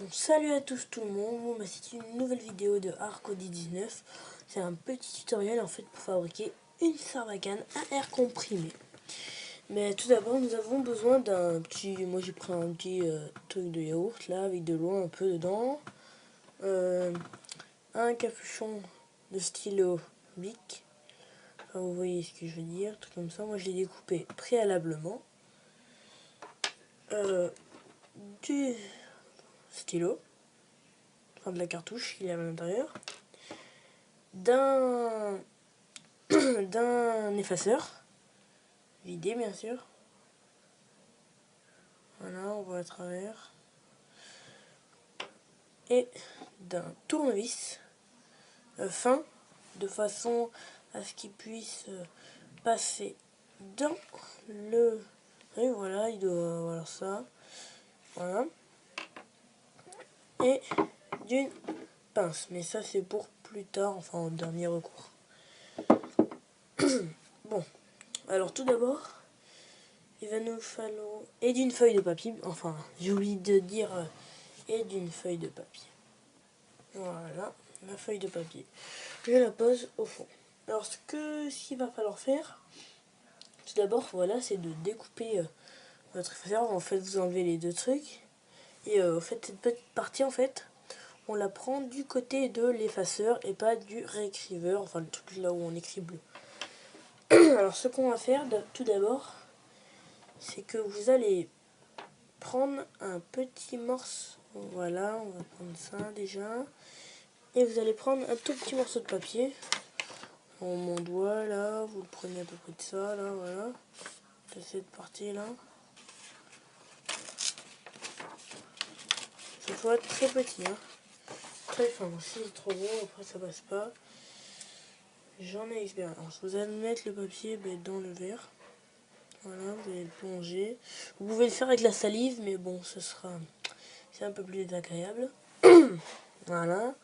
Donc, salut à tous tout le monde, c'est une nouvelle vidéo de Arcody 19. C'est un petit tutoriel en fait pour fabriquer une sarbacane à air comprimé. Mais tout d'abord nous avons besoin d'un petit, moi j'ai pris un petit truc de yaourt là avec de l'eau un peu dedans. Un capuchon de stylo Bic. Enfin, vous voyez ce que je veux dire, truc comme ça. Moi je l'ai découpé préalablement. Du stylo. Enfin de la cartouche qu'il y a à l'intérieur, d'un effaceur vidé bien sûr, voilà, on voit à travers, et d'un tournevis fin de façon à ce qu'il puisse passer dans le, et voilà, il doit avoir ça, voilà, et d'une pince, mais ça c'est pour plus tard, enfin en dernier recours. Bon, alors tout d'abord il va nous falloir, et d'une feuille de papier, enfin j'ai oublié de dire, et d'une feuille de papier. Voilà, ma feuille de papier. Je la pose au fond. Alors ce qu'il va falloir faire, tout d'abord, voilà, c'est de découper votre effaceur. En fait, vous enlevez les deux trucs. Et en fait, cette petite partie, en fait, on la prend du côté de l'effaceur et pas du réécriveur, enfin le truc là où on écrit bleu. Alors ce qu'on va faire, tout d'abord, c'est que vous allez prendre un petit morceau. Voilà, on va prendre ça déjà. Et vous allez prendre un tout petit morceau de papier. Mon doigt là, vous le prenez à peu près de ça là, voilà. De cette partie là. Ça faut être très petit, hein. Très fin. Si c'est trop gros, après ça passe pas. J'en ai expérience. Vous allez mettre le papier dans le verre. Voilà, vous allez le plonger. Vous pouvez le faire avec la salive, mais bon, c'est un peu plus désagréable. Voilà.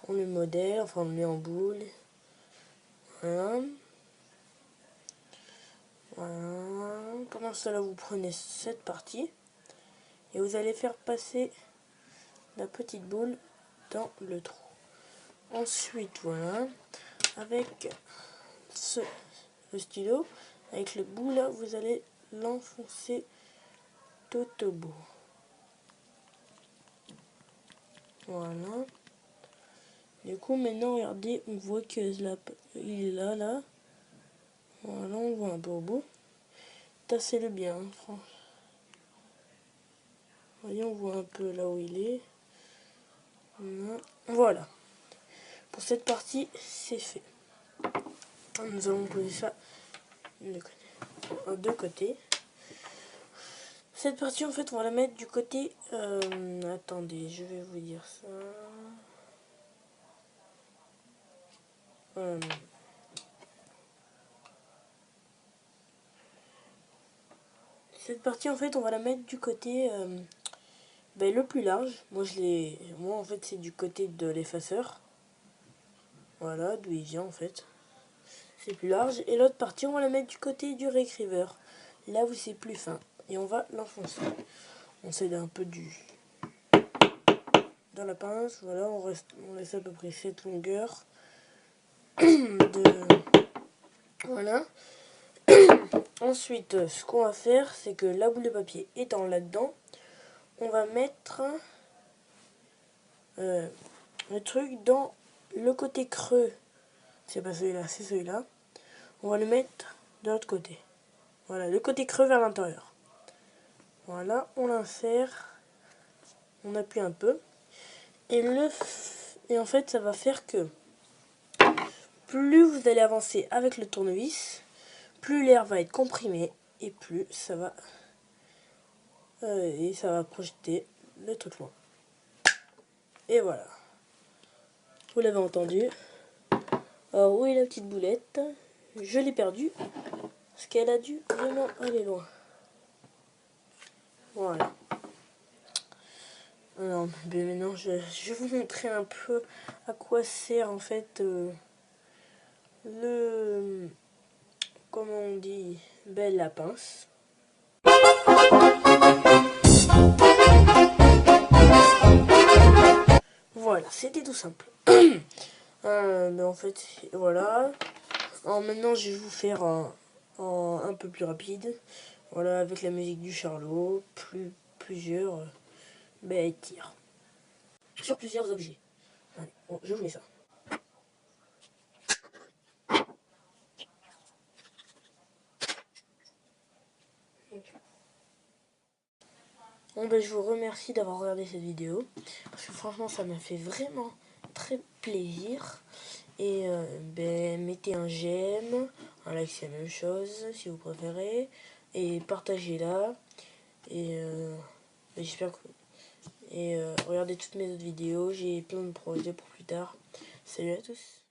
On le modèle, enfin on le met en boule. Voilà. Voilà. Pendant cela, vous prenez cette partie et vous allez faire passer la petite boule dans le trou. Ensuite, voilà, avec le stylo, avec le bout là, vous allez l'enfoncer tout au bout. Voilà. Du coup, maintenant, regardez, on voit que il est là. Voilà, on voit un peu au bout. Tassez-le bien, hein, franchement. Voyez, on voit un peu là où il est. Voilà. Pour cette partie, c'est fait. Nous allons poser ça de côté. Cette partie, en fait, on va la mettre du côté... attendez, je vais vous dire ça. Cette partie, en fait, on va la mettre du côté le plus large. Moi, en fait, c'est du côté de l'effaceur. Voilà, d'où il vient, en fait. C'est plus large. Et l'autre partie, on va la mettre du côté du réécriveur. Là où c'est plus fin. Et on va l'enfoncer. On s'aide un peu dans la pince. Voilà, on laisse à peu près cette longueur. Voilà. Ensuite, ce qu'on va faire, c'est que la boule de papier étant là-dedans, on va mettre le truc dans le côté creux. C'est pas celui-là, c'est celui-là. On va le mettre de l'autre côté. Voilà, le côté creux vers l'intérieur. Voilà, on l'insère. On appuie un peu. Et en fait, ça va faire que plus vous allez avancer avec le tournevis, plus l'air va être comprimé et plus ça va projeter le truc loin. Et voilà. Vous l'avez entendu. Alors où est la petite boulette? Je l'ai perdue parce qu'elle a dû vraiment aller loin. Voilà. Alors maintenant je vais vous montrer un peu à quoi sert en fait comment on dit, la pince. c'était tout simple. Mais en fait, voilà. Alors maintenant, je vais vous faire un peu plus rapide. Voilà, avec la musique du Charlot, plusieurs tirs sur plusieurs objets. Allez, bon, je vous mets ça. Bon, je vous remercie d'avoir regardé cette vidéo, parce que franchement ça m'a fait vraiment très plaisir. Et mettez un j'aime, un like c'est la même chose si vous préférez, et partagez-la. Et j'espère que... Et regardez toutes mes autres vidéos, j'ai plein de projets pour plus tard. Salut à tous.